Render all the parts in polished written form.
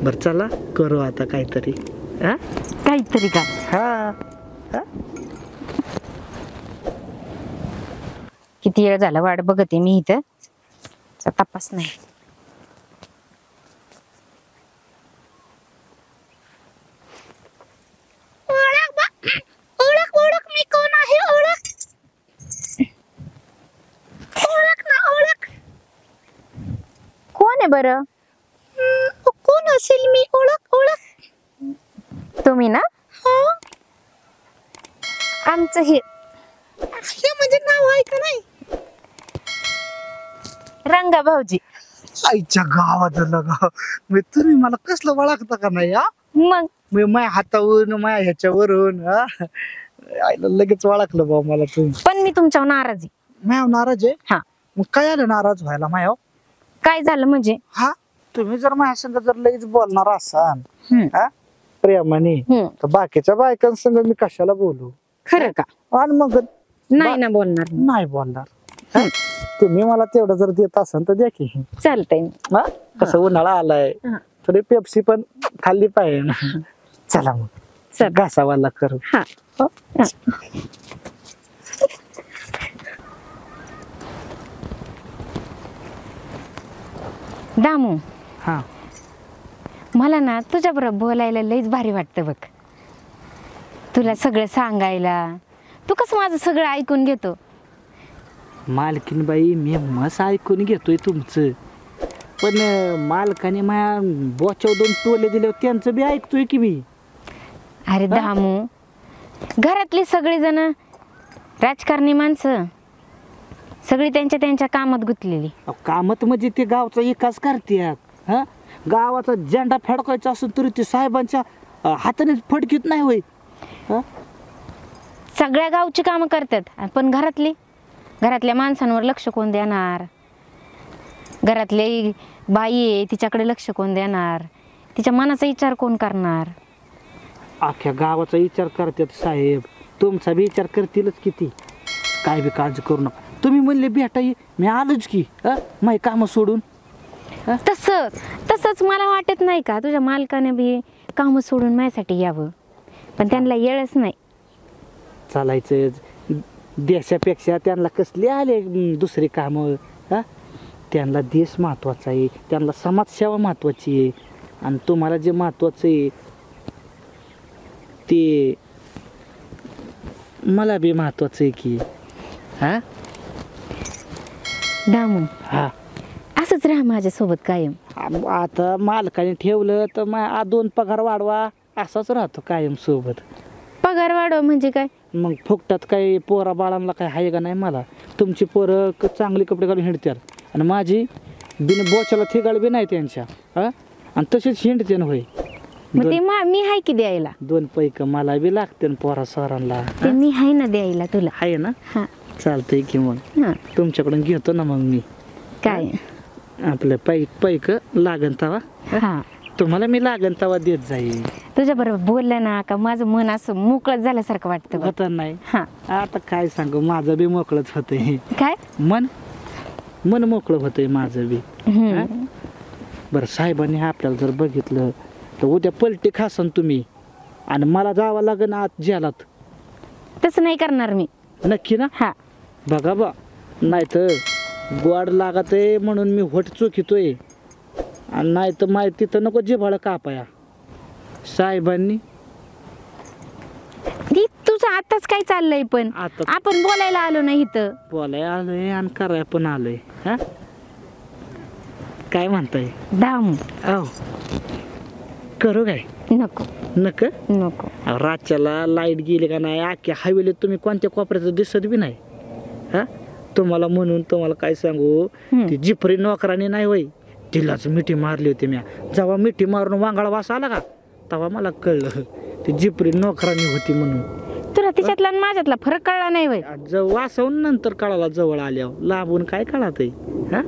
बर चला करू आता काहीतरी. काहीतरी काय? हा किती वेळ झाला वाट बघते मी इथं, तपास नाही. ओळख मी कोण आहे? ओळख ना, ओळख. कोण आहे बरं? कोण असेल मी? ओळख. तुम्ही ना? आमचं हे म्हणजे नाव आहे का नाही? रंगा भाऊजी. आईच्या गावात लगा मी, तुम्ही मला कसलं ओळखता का नाही? मग मी माझ्या हातावरून माझ्या ह्याच्यावरून आईला लगेच ओळखलं भाऊ मला तुम्ही. पण मी तुमच्यावर नाराज आहे. मायाव नाराज आहे? हा. मग काय आलं नाराज व्हायला मायाव? काय झालं म्हणजे? हा तुम्ही जर माझ्या संग जर लईच बोलणार असाल प्रेमाने, तर बाकीच्या बायकांसंग मी कशाला बोलू? खरं का? आणि मग नाही ना बोलणार. नाही बोलणार. तुम्ही मला तेवढं जर देत असाल तर द्या की. चालतंय. कसं उन्हाळा आलाय, थोडी पेप्सी पण खाल्ली पाहिजे ना. चला मग घासावाला करू. दामू, हा मला ना तुझ्या बरोबर बोलायला लईच भारी वाटतं बघ. तुला सगळं सांगायला. तू कसं माझं सगळं ऐकून घेतो. मालकीन बाई, मी मस्त ऐकून घेतोय तुमचं, पण मालकाने माझ्या बोच्यावर 2 टोले दिले त्यांचं बी ऐकतोय की मी. अरे दामू, घरातली सगळी जण राजकारणी माणसं, सगळी त्यांच्या कामात गुंतलेली. कामात म्हणजे ते गावचा विकास करतात. गावाचा झेंडा फडकायचा असेल तरी ते साहेबांच्या हाताने फडकीत नाही होय. सगळ्या गावची कामं करतात, पण घरातल्या माणसांवर लक्ष कोण देणार? घरातली बाई आहे, तिच्याकडे लक्ष कोण देणार? तिच्या मनाचा विचार कोण करणार? अख्ख्या गावाचा विचार करतात साहेब, तुमचा बी विचार करतीलच किती. काय बी काळजी करू नका. तुम्ही म्हणले भेटा ये, मी आलोच की. माझी कामं सोडून. तसंच मला वाटत नाही का तुझ्या मालकाने बी कामं सोडून माझ्यासाठी यावं, पण त्यांना येळच नाही. चालायचं देशापेक्षा त्यांना कसली आले दुसरी कामं. त्यांना देश महत्वाचा आहे, त्यांना समाजसेवा महत्वाची आहे, आणि तुम्हाला जे महत्वाचं आहे ते मला बी महत्वाचं आहे की. दामू, असंच राहा माझ्यासोबत कायम. आता मालकाने ठेवलं तर 2 पगार वाढवा, असाच राहतो कायम सोबत. पगार वाढव म्हणजे काय? मग फुकटात काही पोरा बाळांना काय आहे का नाही? मला तुमची पोरं चांगले कपडे घालून हिंडतात, आणि माझी बिन बोचाला थिगाळ बी नाही त्यांच्या. आणि तसेच हिंडते ना होय. मी आहे की द्यायला. 2 पैक मला बी लागते पोरा सरांना. मी आहे ना द्यायला तुला. आहे ना? चालतंय की. मग तुमच्याकडून घेतो ना मग मी. काय आपलं पैक लागन तवा तुम्हाला मी लागन तवा देत जाईल. तुझ्या बरोबर बोललं ना का माझं मन असं मोकळत झाल्यासारखं वाटतं. होत नाही? आता काय सांगू, माझं बी मोकळच होतंय. काय मन मोकळं होतंय माझं बी. बरं, साहेबांनी आपल्याला जर बघितलं तर उद्या पलटी खासन तुम्ही, आणि मला जावं लागेल आत जेलात. तसं नाही करणार मी. नक्की ना? बघा बा, नाही तर गोड लागत आहे म्हणून मी होट चुकितोय, आणि नाही तर माहिती तिथं नको जिव्हाळा कापाया साहेबांनी. तुझं आताच काय चाललंय? पण आपण बोलायला आलो नाही इथं. बोलायला आलोय आणि करायला पण आलोय. काय म्हणताय दामू? करू काय? नको नको. रातच्याला लाईट गेली का नाही, अख्ख्या हायवेला तुम्ही कोणत्या कोपऱ्याचं दिसत बी नाही. तुम्हाला म्हणून तुम्हाला काय सांगू, ती जिफरी नोकराने नाही होय, तिलाच मिठी मारली होती. मी जेव्हा मिठी मारून वांगाळा वास आला का, तेव्हा मला कळलं ती जिफरी नोकरानी होती म्हणून. तुला तिच्यातला आणि माझ्यातला फरक कळला नाही होय? वासावून नंतर कळाला, जवळ आल्यावर. लांबून काय कळत आहे?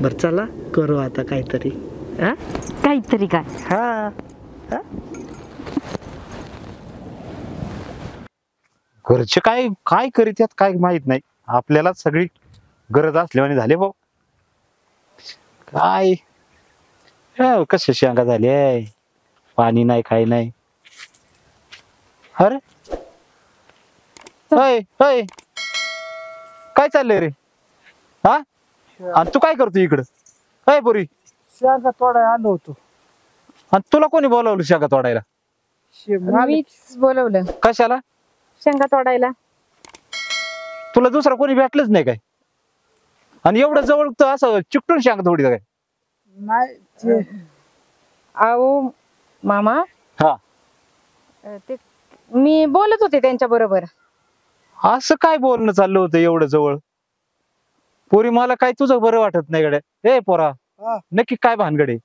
बरं चला करू आता काहीतरी. काहीतरी काय? घरचे काय काय करीत काय माहित नाही, आपल्याला सगळी गरज असल्याने झाले भाऊ. काय कशा शेंगा झाले, पाणी नाही काही नाही. अरे होय होय, काय चाललंय रे? हा, आणि तू काय करतो इकडं? काय पोरी, शेंगा तोडाय आलो होतो. आणि तुला कोणी बोलावलं शेंगा तोडायला? मीच बोलवलं कशाला? शेंगा तोडायला. तुला दुसरा कोणी भेटलंच नाही काय? आणि एवढं जवळ तर असं चिकटून शेंगा तोडी काय? नाही अहो मामा, हा, ते मी बोलत होते त्यांच्या बरोबर. असं काय बोलणं चाललं होतं एवढं जवळ? पोरी मला काय तुझं बरं वाटत नाही गड्या. ए पोरा, हा. नक्की काय भानगडे?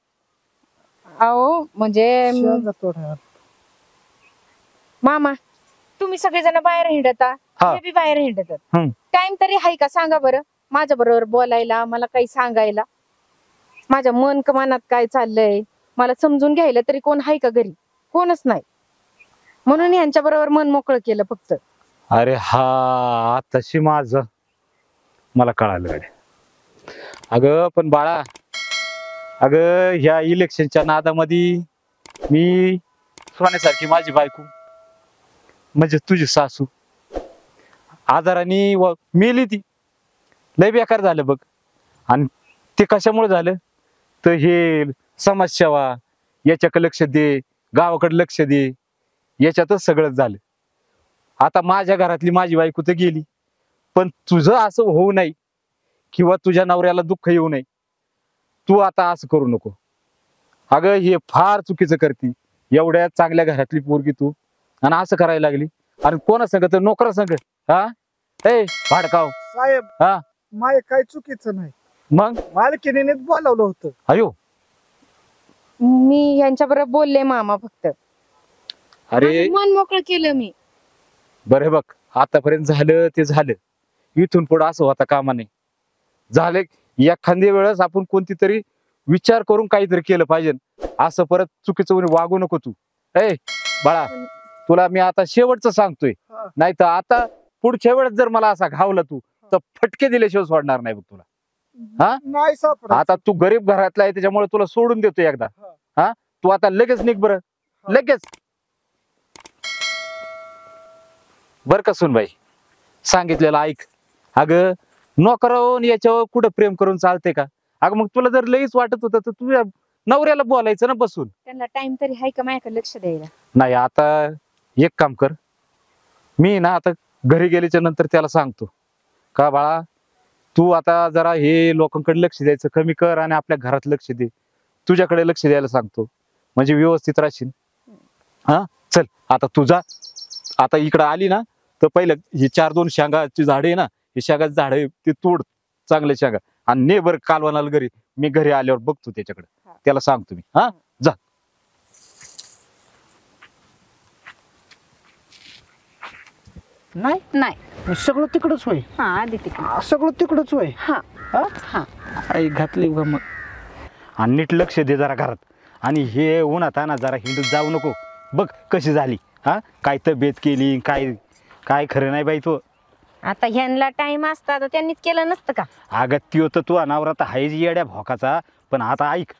अहो म्हणजे मामा, तुम्ही सगळेजण बाहेर हिंडता, हा. मी बी बाहेर हिंडतात. हम्म. टाइम तरी आहे का सांगा बरं माझ्या बरोबर बोलायला, मला काही सांगायला, माझ्या मनात काय चाललंय मला समजून घ्यायला तरी कोण आहे का घरी? कोणच नाही. म्हणून यांच्या बरोबर मन मोकळं केलं फक्त. अरे हा, तशी माझ मला कळालं गड्या. अगं पण बाळा, अगं ह्या इलेक्शनच्या नादामध्ये मी सोन्यासारखी माझी बायको म्हणजे तुझी सासू आजाराने मेली. ती लय बेकार झालं बघ. आणि ते कशामुळे झालं तर हे समाजसेवा, याच्याकडे लक्ष दे, गावाकडे लक्ष दे, याच्यातच सगळं झालं. आता माझ्या घरातली माझी बायको तर गेली, पण तुझं असं होऊ नये किंवा तुझ्या नवऱ्याला दुःख येऊ नये. तू आता असं करू नको. अगं हे फार चुकीचं करती. एवढ्या चांगल्या घरातली पोरगी तू आणि असं करायला लागली. आणि कोणा संग तर नोकरा संग. हा, ए भाडकाव साहेब, हा, माझं काही चुकीचं नाही. मग मालकीने बोलावलं होतं. अयो, मी यांच्या बरोबर बोलले मामा फक्त. अरे माझं मन मोकळं केलं मी. बरे बघ, आतापर्यंत झालं ते झालं. इथून पुढे असं होता कामा नाही. झालं एखाद्या वेळेस आपण कोणती तरी विचार करून काहीतरी केलं पाहिजे. असं परत चुकीचं वागू नको तू. ए बाळा, तुला मी आता शेवटचं सांगतोय, नाही तर आता पुढच्या वेळेस जर मला असा घावला तू तर फटके दिल्याशिवाय सोडणार नाही बघ तुला. हा, नाही सापडत. आता तू गरीब घरातला आहे त्याच्यामुळे तुला सोडून देतो एकदा. हा, तू आता लगेच निघ बरं, लगेच. बर का सुनबाई, सांगितलेलं ऐक. अगं नोकरावरून याच्यावर कुठं प्रेम करून चालते का? अगं मग तुला जर लईच वाटत होतं तर तुझ्या नवऱ्याला बोलायचं ना बसून. त्यांना टाइम तरी आहे का माझ्याकडे लक्ष द्यायला? नाही, आता एक काम कर, मी ना आता घरी गेल्याच्या नंतर त्याला सांगतो का बाळा, तू आता जरा हे लोकांकडे लक्ष द्यायचं कमी कर आणि आपल्या घरात लक्ष दे. तुझ्याकडे लक्ष द्यायला सांगतो म्हणजे व्यवस्थित राहशील. हा, चल आता तुझा, आता इकडं आली ना तर पहिलं ही 4-2 शेंगाची झाडे आहे ना, हे शेंगाची झाड ते तोड, चांगले शेंगा, आणि ने बरं कालवणाला घरी. मी घरी आल्यावर बघतो त्याच्याकडे, त्याला सांगतो मी. हा, जा. नाही नाही. सगळं तिकडच होय. हा, आधी तिकडे. सगळं तिकडच होय. हा हा? हा. आई घातली बा मग. आणि नीट लक्ष दे जरा घरात. आणि हे उन्हात ना जरा हिंडत जाऊ नको. बघ कशी झाली. हा, काय तब्येत केली, काय काय खरं नाही बाई. तो आता ह्यांना टाइम असता तर त्यांनीच केलं नसतं का? अगं त्यो तर तू नवरा तर हायच येड्या भोकाचा. पण आता ऐक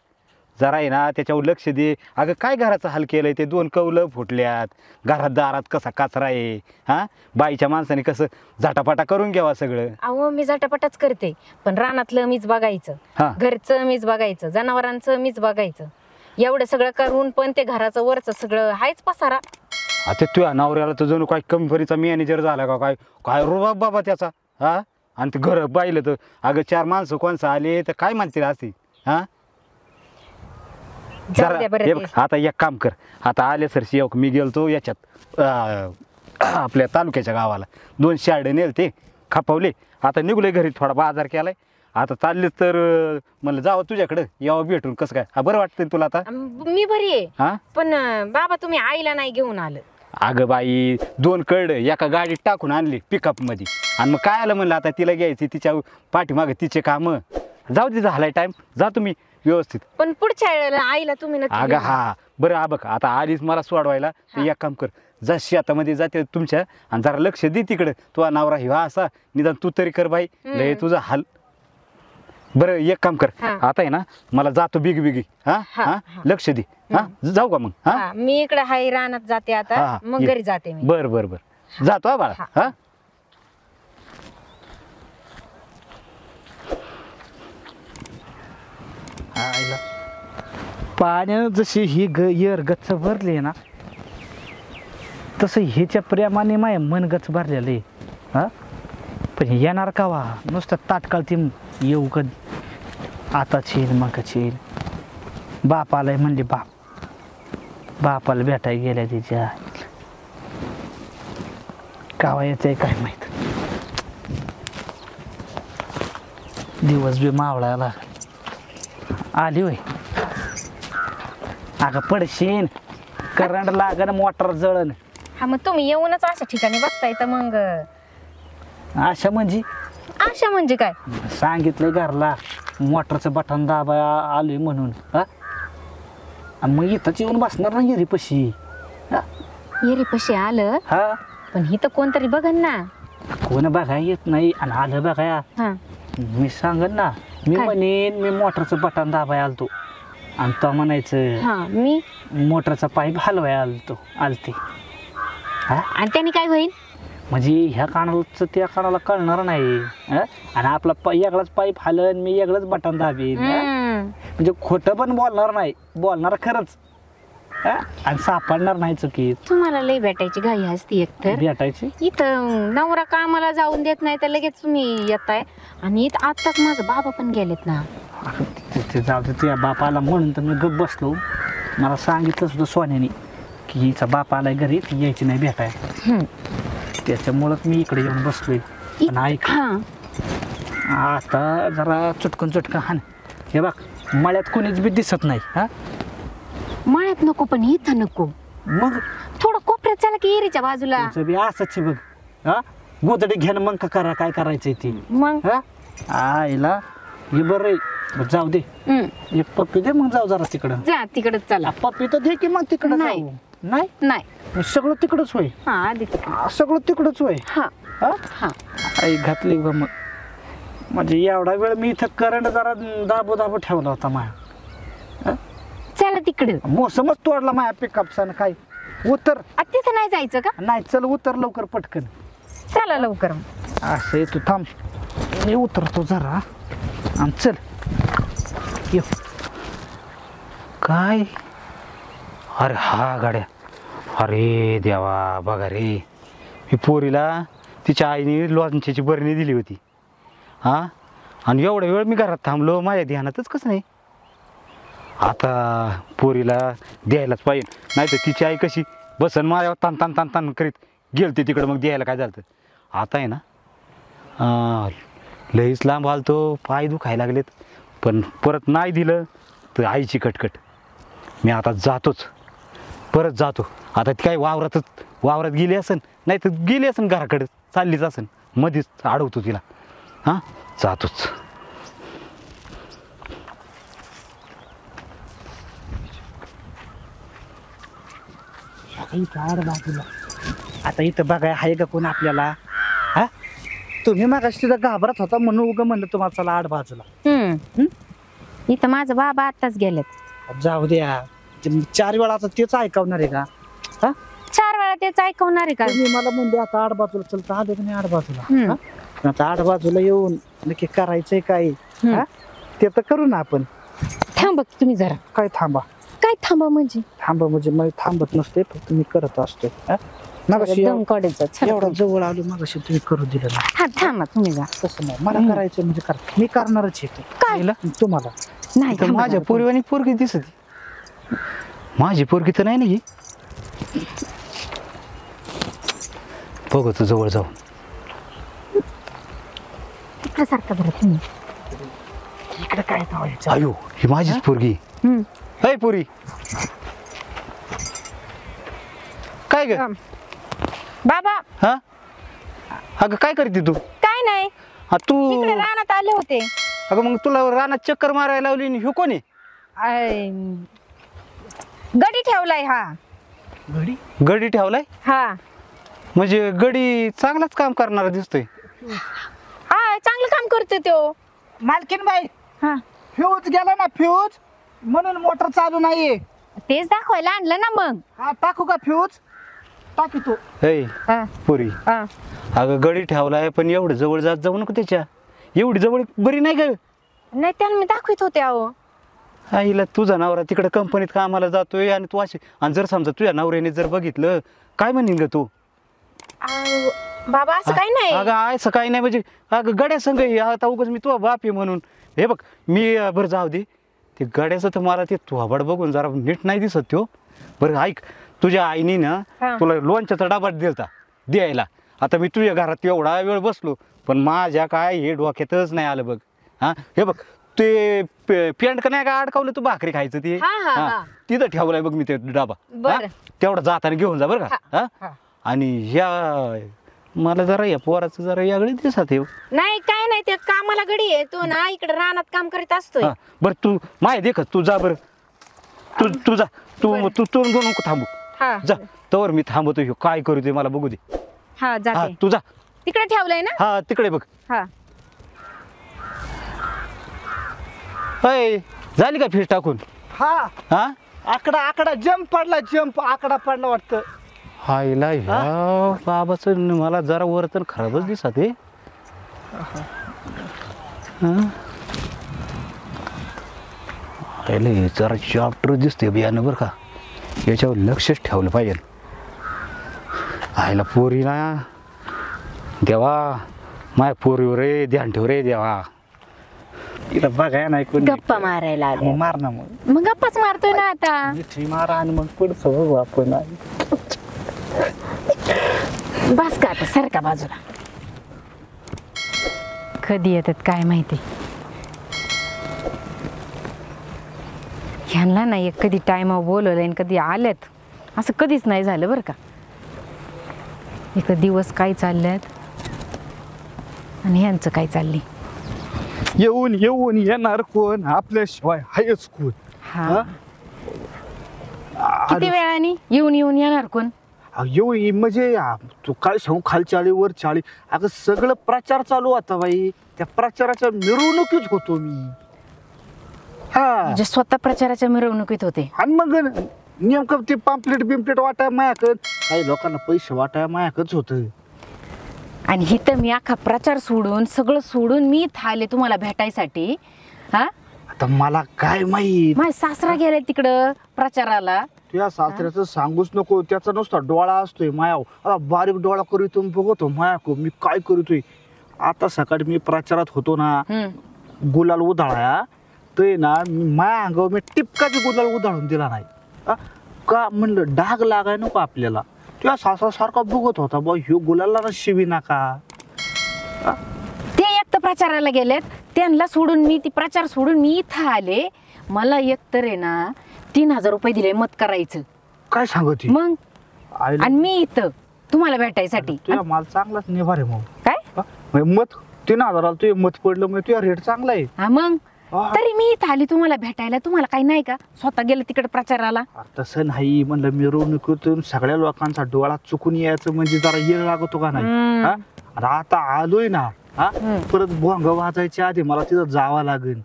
जरा आहे ना, त्याच्यावर लक्ष दे. अगं काय घराचं हाल केलंय, ते 2 कौलं फुटल्यात, घरात दारात कसा कचरा आहे. हा, बाईच्या माणसाने कसं झटापटा करून घ्यावा सगळं. अहो मी झटापटाच करते, पण रानातलं मीच बघायचं, हा, घरचं मीच बघायचं, जनावरांचं मीच बघायचं. एवढं सगळं करून पण ते घराचं वरचं सगळं हायच पसारा. आता तुझ्या नवऱ्याला तर जणू काय कंपनीचा मॅनेजर झाला का काय? काय रुबाब बाबा त्याचा. हा, आणि ते घर पाहिलं तर अगं 4 माणसं कोणचं आले तर काय म्हणतील असते. हा, जाऊ द्या बरं हे ते. बघ, आता एक काम कर, आता आले सरशी मी गेलतो याच्यात आपल्या तालुक्याच्या गावाला 2 शार्ड नेलते, खपवले. आता निघले घरी, थोडा बाजार केलाय. आता चालले तर म्हणलं जावं तुझ्याकडं, यावं भेटून. कसं काय, हा बरं वाटतंय तुला आता? मी बरी आहे. हा, पण बाबा तुम्ही आईला नाही घेऊन आलं? अगं बाई 2 कड एका गाडीत टाकून आणली पिकअप मध्ये. आणि मग काय आलं म्हणलं आता तिला घ्यायची, तिच्या पाठीमागे तिचे काम. जाऊ दे, झालाय टाइम, जा तुम्ही व्यवस्थित. पण पुढच्या वेळेला आईला तुम्ही नक्की अगं घेऊन हा, बरं बघ आता आलीच मला सोडवायला, तर एक काम कर, जा शेतामध्ये जाते तुमच्या आणि जरा लक्ष दे तिकडे. तुझा नवरा हिवा असा, निदान तू तरी कर बाई. लय तुझा हाल. बरं एक काम कर, हा. आता आहे ना मला जातो बिगी बिगी. हा हा, हा हा. लक्ष दे. हा जाऊ का मग? हा हा, मी इकडे हाय रानात जाते हा, आता, मग ये. घरी जाते मी. बर बर बर जातो हा बाळा. हा. हा आईला पाण्यानं जशी ही यर गच्च भरली ना, तसं ह्याच्या प्रेमाने माय मन गच्च भरलेलं आहे. हा पण येणार का वा नुसतं तात्काळ ती येऊ कधी, आताच येईल मगच येईल. बाप आलाय म्हणले, बापाला भेटायला गेल्या तिच्या कावा यायचंय काय माहित. दिवस बी मावळायला आली होय. अगं पडशीन, करंट लागन, मोटर जळण. हा मग तुम्ही येऊनच अशा ठिकाणी बसताय तर मग अशा म्हणजे अशा म्हणजे काय? सांगितलंय घरला मोटरचं बटन दाबा आलोय म्हणून. हा आणि मग इथंच येऊन बसणार ना गिरीपशी. येरी पशी आलं हा पण इथं कोणतरी बघन ना. कोण बघाय येत नाही आणि आलं बघाया हा मी सांगन ना. मी काय? म्हणेन मी मोटरचं बटन दाबाय आलतो आणि तो म्हणायचं हा मी मोटरचा पाईप हलवाय आलते. हा आणि त्यांनी काय होईल? म्हणजे ह्या कानाचं त्या कानाला कळणार नाही. हं? आणि आपला वेगळाच पाईप हालन, मी वेगळंच बटन दाबीन. हं? म्हणजे खोटं पण बोलणार नाही, बोलणार खरंच. हं? आणि सापडणार नाही चुकीत. तुम्हाला लई भेटायची घाई असती एकतर. भेटायची इथं नवरा कामाला जाऊन देत नाही तर लगेच तुम्ही येताय. आणि इथं आत्ताच माझं बाबा पण गेलेत ना. ते जाऊ दे, तुझ्या बापाला म्हणून तर मी गप बसलो. मला सांगितलं सुद्धा सोन्याने की हिचा बाप आलाय घरी, ती यायची नाही भेटाय. त्याच्यामुळंच मी इकडे येऊन बसलोय. पण ऐक, हा आता जरा चुटकन हान. हे बघ मळ्यात कोणीच बी दिसत नाही. हा मळ्यात नको पण इथं नको. मग थोडं कोपऱ्यात चला की एरीच्या बाजूला. तुमचं बी असंच आहे बघ. हा गोदडी घेणं मग का करा, काय करायचंय ती. मग हा आईला हे बरं आहे. जाऊ दे, एक पप्पी दे मग जाऊ जरा तिकडं. जा तिकडच चला. पप्पी तर दे की मग तिकडं नाही. जाऊ. नाही नाही सगळं तिकडंच होय. हा आधी तिकडं. सगळं तिकडंच होय. हा हा हा आई घातली बा मग. म्हणजे एवढा वेळ मी इथं करंट जरा दाबो ठेवला होता माया. चला तिकडं. मोसमच तोडला माया पिकअपचा. काय उतर. तिथं नाही जायचं का? नाही चल उतर लवकर पटकन. चला लवकर. असं तू थांब, मी उतरतो जरा आणि चल ये. काय अरे हा गाड्या, अरे देवा बघा रे, मी पोरीला तिच्या आईने लोणच्याची बरणी दिली होती. हा आणि एवढा वेळ मी घरात थांबलो, माझ्या ध्यानातच कसं नाही. आता पोरीला द्यायलाच पाहिजे, नाही तर तिची आई कशी बसन माझ्यावर तान तान तान तान करीत गेलती तिकडं. मग द्यायला काय झालं. आता आहे ना लईच लांब आलतो, पाय दुखायला लागलेत. पण परत नाही दिलं तर आईची कटकट. मी आता जातोच, परत जातो. आता ती काय वावरात गेली असन, नाही तर गेली असन घराकडे, चाललीच असन. मध्येच अडवतो तिला. हां जातोच. आता इथं बघाय आहे का कोण आपल्याला. हा तुम्ही मागाशी तिथं घाबरत होता म्हणून उगं म्हणलं तुम्हाला चला आड बाजूला. इथं माझं बाबा आत्ताच गेलेत. जाऊ द्या, 4 वेळा आता तेच ऐकवणार आहे का. हा 4 वेळा तेच ऐकवणार आहे का? तुम्ही मला म्हणले आता आड बाजूला चलता, आले का नाही आड बाजूला. आता आड बाजूला येऊन नक्की करायचंय काय ते तर करू ना आपण. थांबा तुम्ही जरा. काय थांबा? काय थांबा म्हणजे? थांबा म्हणजे मग थांबत नसते, फक्त मी करत असतो. मगाशी दम काढायचा. चला. एवढा जवळ आलो, मगाशी तुम्ही करू दिलं ना. हा थांबा तुम्ही जा. तसं नाही, मला करायचं म्हणजे कर, मी करणारच आहे. काय? तुम्हाला नाही तर थांबा माझ्या जरा. पोरीवानी पोरगी दिसत. माझी पोरगी तर नाही ना ही. बघतो जवळ जाऊन. इकडं सारखं बरं तुम्ही. इकडे काय थांबायचं. अयो ही माझीच पोरगी. अय पोरी काय ग. बाबा हा अगं काय करते तू. काय नाही, हा तू इकडे रानात आले होते. अगं मग तुला रानात चक्कर मारायला लावली आणि ह्यो कोण आहे. गडी ठेवलाय. हा घडी गडी ठेवलाय. हा म्हणजे गडी चांगलाच काम करणारा दिसतोय. हा चांगलं काम करतो तो. मालकीन बाई हा फ्यूज गेला ना फ्यूज, म्हणून मोटर चालू नाहीये. तेच दाखवायला आणलं ना मग. हा टाकू का फ्यूज? टाकी तू. हे हा पुरी, हा अगं गडी ठेवलाय पण एवढं जवळ जात जाऊ नको त्याच्या. एवढी जवळ बरी नाही ग. नाही त्याला मी दाखवित होते अहो. आईला तुझा नवरा तिकडे कंपनीत कामाला जातोय आणि तू अशी, आणि जर समजा तुझ्या नवऱ्याने जर बघितलं काय म्हणीन ग तू? अहो, बाबा असं काही नाही. अगं असं काही नाही म्हणजे अगं गड्या संग आहे. आता उगाच मी तुझा बाप आहे म्हणून. हे बघ मी बरं जाऊ दे ते गड्याचं, तर मला ते तुहाबड बघून जरा नीट नाही दिसत तो. बरं ऐक, तुझ्या आईने ना हा. तुला लोणच्याचा डबा दिलता द्यायला. आता मी तुझ्या घरात एवढा वेळ बसलो पण माझ्या काय हे डोक्यातच नाही आलं बघ. हा हे बघ ते पेंट का नाही का अडकावलं तू भाकरी खायचं ते. हा, हा, हा, हा. तिथं ठेवलाय बघ मी ते डबा. बरं. हा? तेवढा जाताना घेऊन जा बरं का. हा. हा आणि ह्या मला जरा या पोराचं जरा यागळे दिसत आहे. नाही काय नाही, ते कामाला गडी आहे तो ना, इकडे रानात काम करीत असतोय. हा बरं तू माय देखत तू जा बरं. तू जा तू नको थांबू. हा जा तवर मी थांबतो. ह्यो काय करू ते मला बघू दे. हा हा जाते. तू जा. तिकडे ठेवलंय ना. हा तिकडे बघ. हा अय झाली का फीस टाकून? हा हा आकडा जंप पडला, जंप आकडा पडला वाटतं. हायला ह्या बाबाचं मला जरा वर तर खराबच दिसत आहे. हायला हे जरा चॅप्टर दिसते बियाणं बरं का. याच्यावर लक्षच ठेवलं पाहिजे. हायला पोरी ना देवा, माय पोरीवर रे ध्यान ठेव रे देवा. तिला बघाय नाही कोणी. गप्पा मारायला आले. मार ना मग गप्पाच मारतोय ना आता. मिठी मारा आणि मग पुढचं बघू आपण. बस का आता, सारखा बाजूला. कधी येतात काय माहिती. ह्यांना नाही कधी टाइम बोलवलं आणि कधी आल्यात, असं कधीच नाही झालं बरं का. एक दिवस काय चालल्यात आणि ह्यांचं काय चाललंय. येऊन येऊन येणार कोण आपल्याशिवाय हायच कोण. हा किती वेळाने येऊन येऊन येणार कोण. येऊन म्हणजे तू काय सांगू, खालच्या आळी वर चाळी अगं सगळं प्रचार चालू होता बाई. त्या प्रचाराच्या मिरवणुकीत होतो मी. हा म्हणजे स्वतः प्रचाराच्या मिरवणुकीत होते. आणि मग नेमकं ते पाम्पलेट बिम्पलेट वाटाय मायाकड, काही लोकांना पैसे वाटाय मायाकडच होत. आणि इथं मी अख्खा प्रचार सोडून सगळं सोडून मी इथं आले तुम्हाला भेटायसाठी. हा आता मला काय माहित, माझा सासरा गेलाय तिकडं प्रचाराला. तुझ्या सासऱ्याचं सांगूच नको. त्याचा नुसता डोळा असतोय मायाव. आता बारीक डोळा करीतो बघतो मायाको मी काय करतोय. आता सकाळी मी प्रचारात होतो ना, गुलाल उधाळा ते ना माया अंगावर मी टिपकाची गुलाल उधाळून दिला नाही. का म्हणलं डाग लागाय नको आपल्याला. तुझ्या सासऱ्यासारखा बघत होता बा ह्यो गुलाला शिवी नका. ते एक तर प्रचाराला गेलेत, त्यांना सोडून मी ती प्रचार सोडून मी इथं आले. मला एक तर आहे ना 3000 रुपये दिले मत करायचं. काय सांगत मग आणि मी इथं तुम्हाला भेटायसाठी. तुझ्या माल चांगलाच निभार आहे. मग काय मत 3000 तुझे मत पडलं म्हणजे तुझ्या रेट चांगला आहे. हा मग तरी मी इथं आली तुम्हाला भेटायला. तुम्हाला काही नाही का, स्वतः गेलं तिकडे प्रचाराला. तसं नाही म्हणलं, मिरवणुकीतून सगळ्या लोकांचा डोळा चुकून यायचं म्हणजे जरा येळ लागतो का नाही. आता आलोय ना, परत भोंग वाजायच्या आधी मला तिथं जावं लागेल.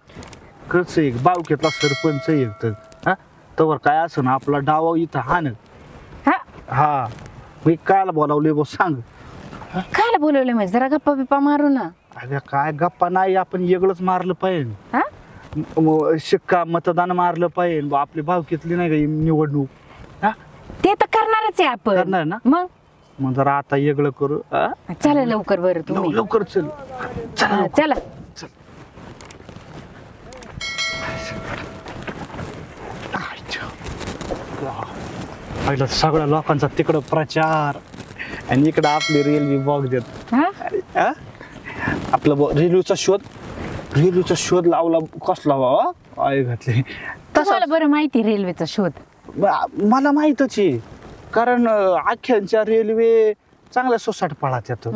कसं एक बावकेतला सरपंच एक तर तवर काय असं ना आपला डावा इथं हा ना. हा मी कायला बोलावले बघ सांग. कायला बोलवलं म्हणजे जरा गप्पा बिप्पा मारू ना. अगं काय गप्पा नाही, आपण वेगळंच मारलं पाहिजे. शिक्का मतदान मारलं पाहिजे. आपली भावकीतली नाही का निवडणूक. ते तर करणारच आहे आपण. करणार ना. मग जरा आता वेगळं करू. चला लवकर बरं तुम्ही. लवकर चल. चला पहिलं सगळ्या लोकांचा तिकडं प्रचार आणि इकडं आपली रेल्वे बॉग देत. आपलं रेल्वेचा शोध लावला कसला बाबा आई घातले. तुम्हाला बरं माहिती रेल्वेचा शोध. मला माहितच आहे, कारण अख्ख्यांच्या रेल्वे चांगल्या सोसाट पळात.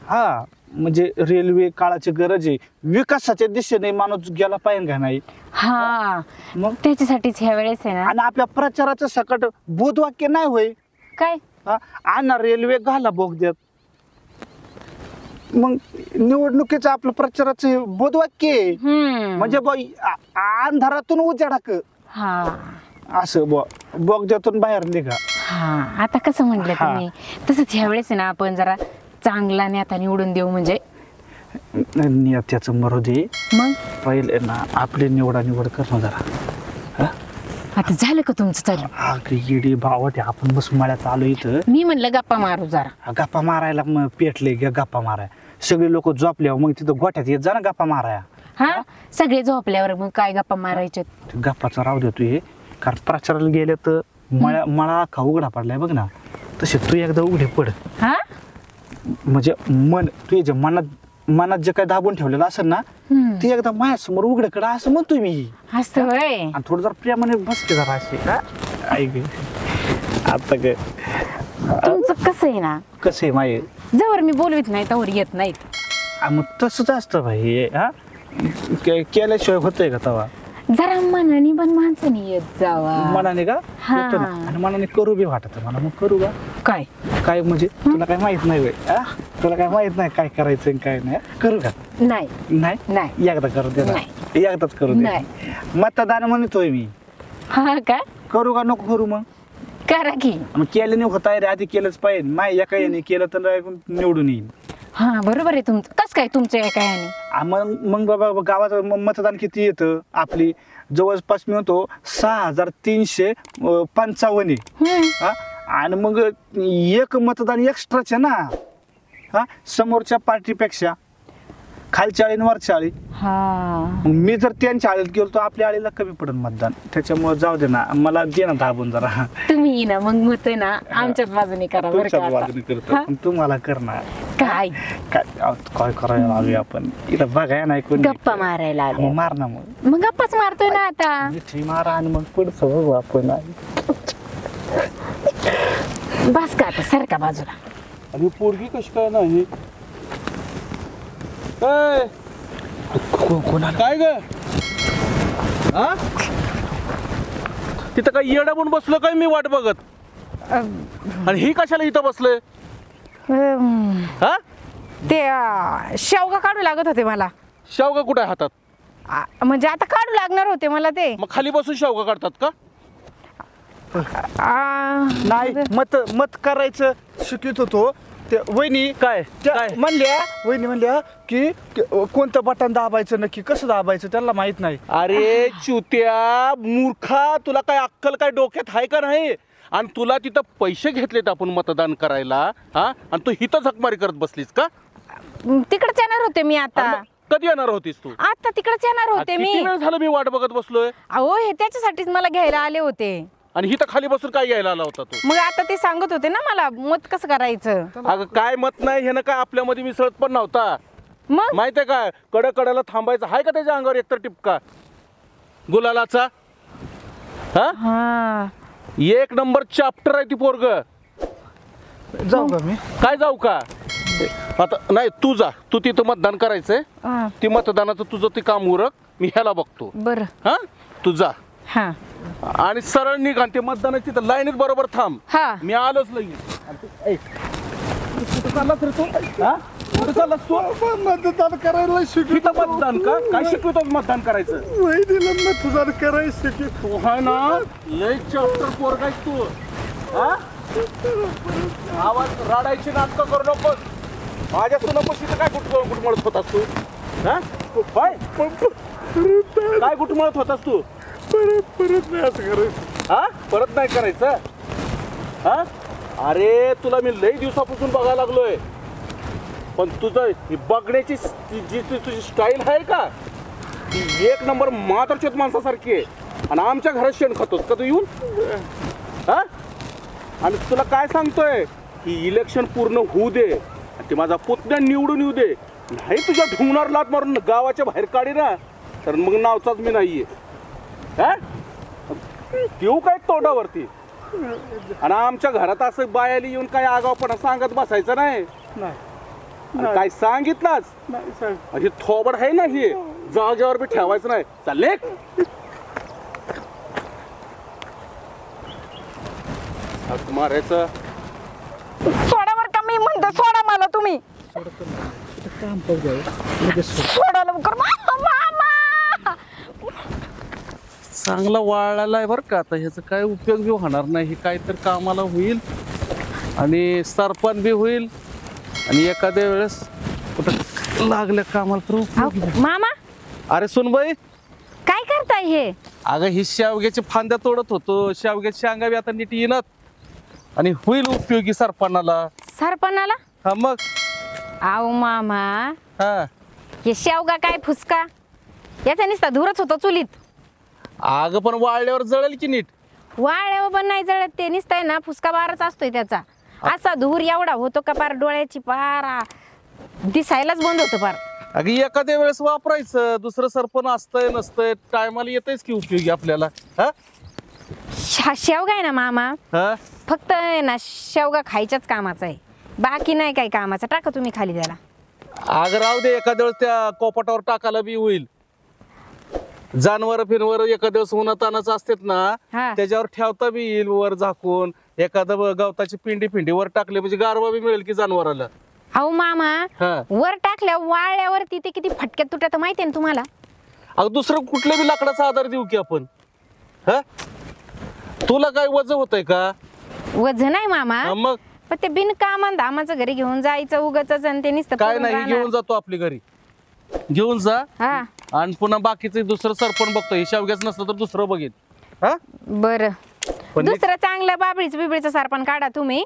हा म्हणजे रेल्वे काळाची गरज आहे. विकासाच्या दिशेने माणूस गेला पाहिजे का नाही. हा मग त्याच्यासाठीच ह्या वेळेस आहे ना. आणि आपल्या प्रचाराचं सकट बोधवाक्य नाही होय काय. आणा रेल्वे घाला बोग देत. मग निवडणुकीचं आपलं प्रचाराचं बोधवाक्य आहे. म्हणजे अंधारातून उजाडाक हा असं बोगद्यातून बाहेर निघा. हा आता कसं म्हणलं हा. तुम्ही तसंच ह्या वेळेस ना आपण जरा चांगला नेता निवडून देऊ म्हणजे नेत्याचं मरू दे, मग पहिले ना आपली निवड करणं जरा. आता झालं का तुमचं चालू? अगं येडी भावटे, आपण बस मळ्यात आलो इथं मी म्हणलं गप्पा मारू जरा. गप्पा मारायला मग पेटले गप्पा माराय. सगळे लोक झोपल्यावर मग तिथं गोठ्यात येत जा ना गप्पा माराया. हा सगळे झोपल्यावर मग काय गप्पा मारायचे? गप्पाचा राव देतो हे, कारण प्रचाराला गेले तर मळा अख्खा उघडा पडलाय बघ ना, तसे तू एकदा उघडे पड. हा म्हणजे मन तू जे मनात जे काय दाबून ठेवलेलं असेल ना ते एकदा माझ्यासमोर उघडं कडा असं म्हणतोय मी. असं होय. आणि थोडं जरा प्रेमाने बसते जरा असे. ऐक आता काय तुमचं कसं आहे ना, कसं आहे माये, जवळ मी बोलवीत नाही तवर येत नाहीत. मग तसंच असतं भाई. हा केल्याशिवाय होतंय का तवा? जरा मनाने पण माणसाने येत जावा. मनाने का हा. येतो ना. आणि मनाने करू बी वाटत मला. मग करू का काय काय म्हणजे तुला काय माहित नाही व्हय? तुला काय माहित नाही काय करायचं आणि काय नाही. करू का? नाही नाही नाही एकदा करू दे ना. नाही. एकदाच करू दे. नाही. मतदान म्हणतोय मी. हा काय करू का नको करू? मग करा की. मग केलं नाही होत आहे रे, आधी केलंच पाहिजे. माय एका याने केलं तर निवडून येईल. हा बरोबर आहे तुमचं. कस काय तुमचं काय? मग बाबा गावात मतदान किती येतं? आपली जवळपास मी म्हणतो 6355 आहे. आणि मग एक मतदान एक्स्ट्राचे ना. हा समोरच्या पार्टीपेक्षा खालच्या आळी आणि वरच्या आळी. हा मग मी जर त्यांच्या आळीत गेलो तर आपल्या आळीला कमी पडेल मतदान. त्याच्यामुळे जाऊ दे ना, मला दे ना दाबून जरा. तुम्ही ना मग मत ना आमच्याच बाजूने करा बरं का तुमच्याच आता. बाजूने करतो पण तुम्हाला करणार काय काय करायला आलोय आपण इथं बघाय नाही कोणी. गप्पा मारायला आले. मग मार ना. मग गप्पाच मारतोय ना आता. मिठी मारा आणि मग पुढचं बघू आपण. बस का आता सारखा बाजूला. आणि पोरगी कशी काय नाही काय ग? हा तिथं काय येडा म्हणून बसलो काय मी वाट बघत? आणि ही कशाला इथं बसलोय? हा ते शेवगा काढू लागत होते मला. शेवगा कुठे हातात? म्हणजे आता काढू लागणार होते मला ते. मग खाली बसून शेवगा काढतात का? नाही मत करायचं शिकत होतो. ते वहिनी काय काय वहिनी म्हणल्या की कोणतं बटन दाबायचं, नक्की कसं दाबायचं त्यांना माहित नाही. अरे चुत्या मूर्खा, तुला काय अक्कल काय डोक्यात आहे का नाही? आणि तुला तिथं पैसे घेतलेत आपण मतदान करायला, हा? आणि तू हिथं झकमारी करत बसलीस का? तिकडेच येणार होते मी आता. आणि मग कधी येणार होतीस तू? आता तिकडेच येणार होते मी. किती वेळ झालं मी वाट बघत बसलोय. अहो हे त्याच्यासाठीच मला घ्यायला आले होते. आणि हिथं खाली बसून काय घ्यायला आला होता तू? मग आता ते सांगत होते ना मला मत कसं करायचं. अगं काय मत नाही हे ना, काय आपल्यामध्ये मिसळत पण नव्हता. मग माहितीये का कडाला थांबायचं आहे का त्याच्या अंगावर एकतर टिपका गुलालाचा? हा हा एक नंबर चॅप्टर आहे ती पोरग. जाऊ का मी? काय जाऊ का? आता नाही तू जा, तू तिथं मतदान करायचंय. हा. ती मतदानाचं तुझं ते काम उरक, मी ह्याला बघतो. बरं. हा तू जा हा आणि सरळ निघ आणि ते मतदानाची तिथं लाईनीत बरोबर थांब. हा मी आलोच लगेच. कुठं चाललास रे तू? हा? कुठं चाललास तू? मतदान करायला इथं मतदान का? काय शिकवतो मतदान करायचं? वहिनीला मतदान करायला शिकत. तू आहे ना लय चॅप्टर पोरगा आहेस तू. हा? आवाज राडायची नाटकं करू नकोस. माझ्या सुनापशीचं काय गुटमळत होतास तू? हा? काय काय गुटमळत होतास तू? परत नाही असं करायचं. हा परत नाही करायचं. हा अरे तुला मी लई दिवसापासून बघायला लागलोय, पण तुझं ही बघण्याची जी तुझी स्टाईल आहे का ती एक नंबर म्हातारचोत माणसासारखी आहे. आणि आमच्या घरात शेण खातोस का तू येऊन? हा आणि तुला काय सांगतोय की इलेक्शन पूर्ण होऊ दे, ते माझा पुतण्या निवडून येऊ दे. नाही तुझ्या ढुंगणार लात मारून गावाच्या बाहेर काढी ना तर मग नावचाच मी नाहीये. हा देऊ काय तोंडावरती? आणि आमच्या घरात असं बायाली येऊन काय आगावपणा सांगत बसायचं नाही. काय सांगितलंच हे थोबड आहे ना, हे जागेवर बी ठेवायचं नाही. चालले मारायचं. सोडावर का मी म्हणतो सोडा मला तुम्ही. काम पाहू द्या लगेच सोड. सोडा लवकर मामा. चांगला वाळायला आहे बरं का. आता ह्याचा काय उपयोग बी होणार नाही. हे काय तर कामाला होईल आणि सरपण बी होईल आणि एखाद्या वेळेस कुठं लागल्या कामाला तर उपयोग अहो, मामा अरे सुनबाई, काय करताय हे? अगं ही शेवग्याची फांद्या तोडत होतो. शेवग्याची शेंगा बी आता नीट येणार आणि होईल उपयोगी सरपणाला. सरपणाला? हा मग. अहो मामा, हा हे शेवगा काय फुसका, याचा नुसता धुरच होतो चुलीत. अगं पण वाळल्यावर जळेल की नीट. वाळल्यावर पण नाही जळत, ते नुसतंय ना फुसका बारच असतोय त्याचा. असा धूर एवढा होतो का पार डोळ्याची पार दिसायलाच बंद होतं पार. अगं एखाद्या वेळेस वापरायचं. दुसरं सरपण असतंय नसतंय टायमाला येतच की उपयोगी आपल्याला. हा शेवगा आहे ना मामा, हा फक्त आहे ना शेवगा खायच्याच कामाचा आहे, बाकी नाही काही कामाचा. टाका तुम्ही खाली त्याला. अगं राहू दे, एखाद्या वेळेस त्या कोपाटावर टाकायला बी होईल. जानवर फिरवर एखाद्या वेळेस उन्हातानाच असतात ना, हा. त्याच्यावर ठेवता बी येईल वर झाकून. एखादं गवताची पिंडी वर टाकली म्हणजे गारवा बी मिळेल की जनावराला. अहो मामा, हा वर टाकल्या वाळल्यावरती ते किती फटक्यात तुटत माहितीये ना तुम्हाला. अगं दुसरं कुठल्या बी लाकडाचा आधार देऊ की आपण. हा तुला काय वजन होतंय का? वजन नाही मामा, हा मग पण ते बिनकामान धामाचं घरी घेऊन जायचं उगाच आणि ते नुसतं काय पडून नाही, राहणार. घेऊन जातो आपली घरी. घेऊन जा हा आणि पुन्हा बाकीचं दुसरं सरपण बघतो. हे शेवग्याच नसलं तर दुसरं बघेन. हा बर, पण दुसरं चांगलं बिबळीचं सरपण काढा तुम्ही,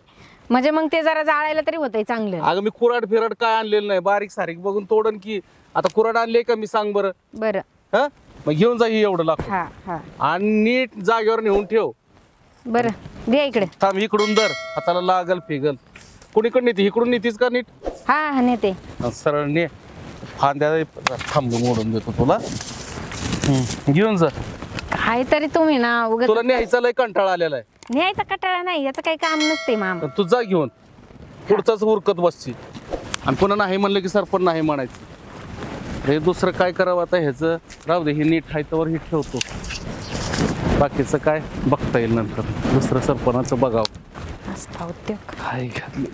म्हणजे मग ते जरा जाळायला तरी होतंय चांगलं. अगं मी कुराड फिराड काय आणलेलं नाही. बारीक सारीक बघून तोडन की. आता कुराड आणले का मी सांग बरं. बरं, हा मग घेऊन जा ही एवढं लागतं. हा हा आणि नीट जागेवर नेऊन ठेव. बरं, द्या इकडे. थांब इकडून धर, हाताला लागल फिगल. कुणीकडे नेते? इकडून नेतीस का नीट? हा हा नेते. हा, सरळ ने. फांद्या थांब मोडून देतो तुला. घेऊन जा. काहीतरी तुम्ही ना उगाच तुला न्यायचा लय कंटाळा आलेला आहे. न्यायचा कटाळा नाही, याचं काही काम नसते मामा. तर तू जा घेऊन. पुढचाच उरकत बसची आणि पुन्हा नाही म्हणलं की सरपण नाही म्हणायचं. हे दुसरं काय करावं आता ह्याचं राहू दे. हे नीट हायतावर हे ठेवतो. बाकीचं काय बघता येईल नंतर. दुसरं सरपणाचं बघावं. असता उद्योग. हाय घातली.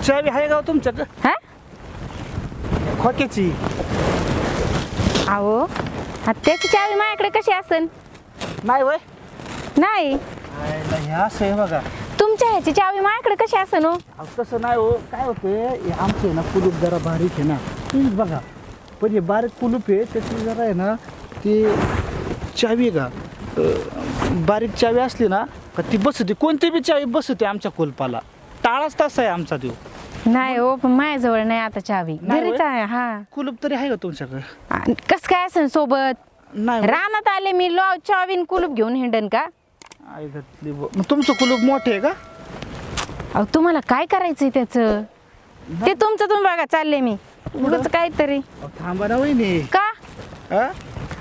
चावी आहे का तुमच्याकडे हा खोक्याची? अहो, त्याची चावी माझ्याकडे कशी असेल? नाही वय नाही, हे असं आहे बघा. तुमच्या ह्याची चावी माझ्याकडे कशी असेल? हो अहो, तसं नाही हो. काय होतं आमचे ना कुलूप जरा बारीक आहे ना, तुम्हीच बघा. पण हे बारीक कुलूप आहे त्याची जरा आहे ना ती चावी का बारीक चावी असली ना का ती बसते. कोणती बी चावी बसते आमच्या कुलपाला. टाळाच तसा आहे आमचा देव. नाही हो, पण माझ्याजवळ नाही आता चावी. नाही घरीच होय? आहे. हा, कुलूप तरी आहे का तुमच्याकडे? कस काय असेल सोबत? नाही होय. रानात आले मी, लो चावीन कुलूप घेऊन हिंडन का? आई घातली मग तुमचं कुलूप मोठे आहे का? अहो, तुम्हाला काय करायचंय त्याचं? ते तुमचं तुम्ही बघा, चालले मी उगाच काहीतरी. अहो, थांबा ना वहिनी. का हा?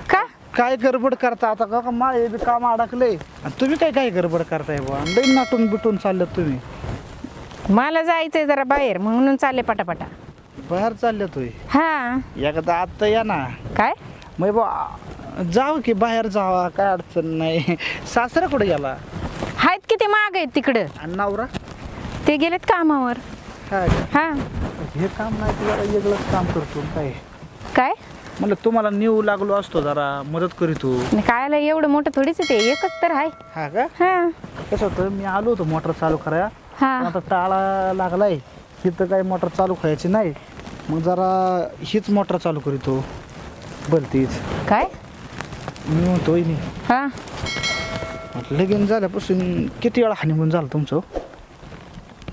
का काय गडबड करता आता का माझे बी काम अडकले आणि तुम्ही काय गडबड करताय बा? लई नाटून बिटून चालल्यात तुम्ही. मला जायचंय जरा बाहेर म्हणून चालले पटापटा. बाहेर चालल्यात तुम्ही? हा, एकदा आता या ना. काय मग बा जाऊ की बाहेर जावा, काय अडचण नाही. सासरा कुठे गेला आहेत किती माग आहेत तिकडं? आणि नवरा? ते गेलेत कामावर. काय हा, हे काम नाही तर जरा वेगळंच काम करतो काय. काय म्हणलं तुम्हाला नेऊ लागलो असतो, जरा मदत करीतो. आणि कायला एवढं मोठं थोडीच आहे ते, एकच तर आहे. हा का? हा कसं होतं मी आलो होतो मोटर चालू करायला, पण हा, आता टाळा लागलाय. इथं काही मोटर चालू करायची नाही, मग जरा हीच मोटर चालू करीतो भलतीच. काय मी म्हणतोय मी हा, लगीन झाल्यापासून किती वेळा हानिमून झालं तुमचं?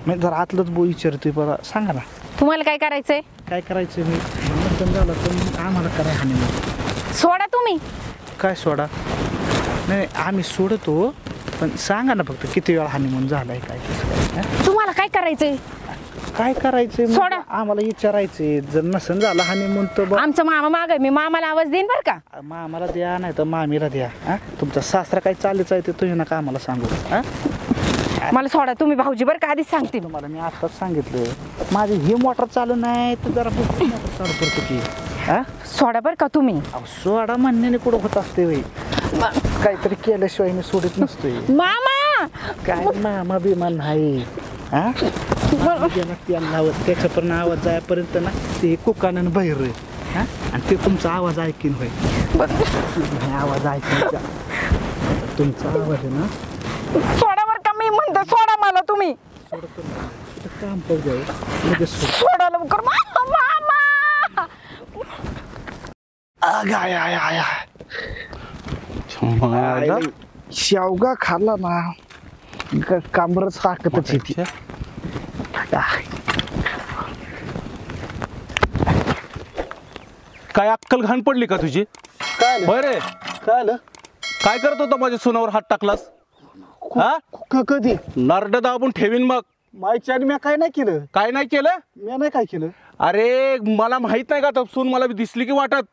मी जरा आतलंच बो विचारतोय, बरं सांगा ना तुम्हाला काय करायचंय? काय करायचं? मी लग्न झालं तर मग आम्हाला कराय हानिमून. सोडा तुम्ही. काय सोडा? नाही आम्ही सोडतो, पण सांगा ना फक्त किती वेळा हानिमून झालाय काय कसं काय? तुम्हाला काय करायचंय? काय करायचंय मग? सोडा. आम्हाला विचारायचंय. जर नसन झालं हानिमून तर बा आमचं मामा माग, मी मामाला आवाज देईन बर का. मामाला द्या नाही तर मामीला द्या. हा तुमचा सासरा काय चालूच आहे ते तुम्ही नका आम्हाला सांगू. हा मला सोडा तुम्ही, भाऊजी बरं का, आधीच सांगते मी. तुम्हाला मी आताच सांगितलं माझी ही मोटर चालू नाही तर जरा मोटर चालू करतो की. हा सोडा बर का तुम्ही. अहो, सोडा म्हणण्याने कुठं होत असते वय काहीतरी केल्याशिवाय मी सोडत नसतोय. मामा काय मामा बिमान नाही हा तेल लावत त्याच्या पण आवाज जायपर्यंत ना ते कुकानं बाहेर हा आणि ते तुमचा आवाज ऐकीन होय. आवाज ऐकायचा तुमचा आवाज आहे ना. सोडा बर का मी म्हणते सोडा मला तुम्ही. सोडतो ना काम पाहू जाऊ लगेच सोड. सोडा लवकर मामा. आय आय आय आय मायला. शेवगा खाल्ला ना कांबरच ताकदच येते. काय अक्कल घाण पडली का तुझी? काय होय रे, काय काय करत होता माझ्या सुनावर हात टाकलास? हा कधी नरड दाबून ठेवीन मग. मायच्या मी काय नाही केलं. काय नाही केलं? मी नाही काय केलं. अरे मला माहित नाही का तर सून मला दिसली की वाटत.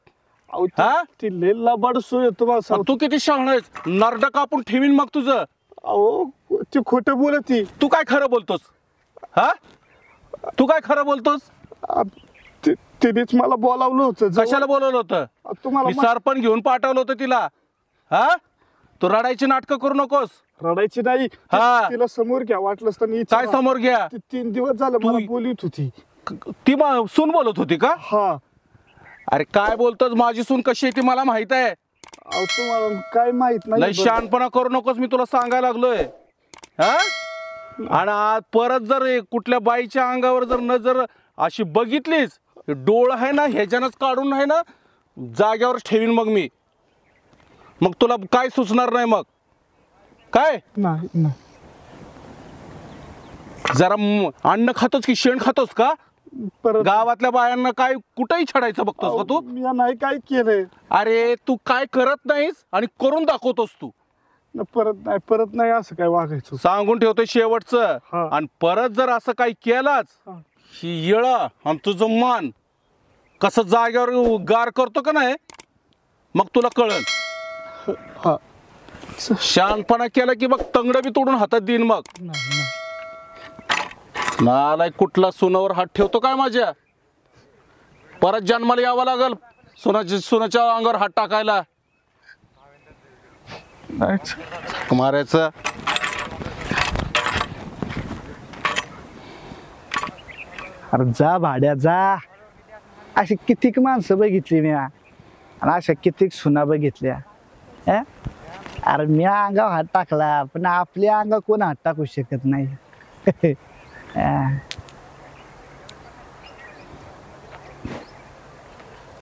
अहो, हा? ती लय लबाड सोय तुम्हाला सांगतो. तू किती शहाणा आहेस. नरड कापून ठेवीन मग तुझं. अहो ती खोटं बोलती. तू काय खरं बोलतोस? हा तू काय खरं बोलतोस? तिनेच मला बोलावलं होतं. कशाला बोलवलं होतं? तुम्हाला मी सरपण घेऊन पाठवलं होतं तिला. हा तू रडायची नाटकं करू नकोस. रडायची नाही. हा. तिला समोर घ्या वाटलंच तर काय समोर घ्या? 3 दिवस झालं तू- मला बोलत होती. ती सून बोलत होती का? हा. अरे काय बोलतोस? माझी सून कशी आहे ती मला माहित आहे. अहो तुम्हाला काय माहित लय नाही. शहाणपणा करू नकोस, मी तुला सांगायला लागलोय. हा आणि आज परत जर कुठल्या बाईच्या अंगावर जर नजर अशी बघितलीच, डोळ आहे ना ह्याच्यानंच काढून आहे ना जाग्यावर ठेवीन मग मी. मग तुला काय सुचणार नाही मग. काय नाही. जरा अन्न खातोस की शेण खातोस का? परत गावातल्या बायांना काय कुठेही छडायचं बघतोस का तू? मी नाही काय केलंय. अरे तू काय करत नाहीस आणि करून दाखवतोस तू. परत नाही असं काय वागायचं. सांगून ठेवतोय शेवटचं. हा. आणि परत जर असं काही केलाच, हा. ही येळा आणि तुझं मान कसं जाग्यावर गार करतो का नाही मग तुला कळल. हा. शहाणपणा केला की बघ तंगड बी तोडून हातात देईन मग. नाही. नालाय कुठला सुनावर हात ठेवतो काय माझ्या? परत जन्माला यावं लागल सुनाच्या अंगावर हात टाकायला. मारायचं. अरे जा भाड्या जा. अशी कितीक माणसं बघितली मी आणि अशा कितीक सुना बघितल्या. अरे मी अंगावर हात टाकला पण आपल्या अंगा कोण हात टाकू शकत नाही.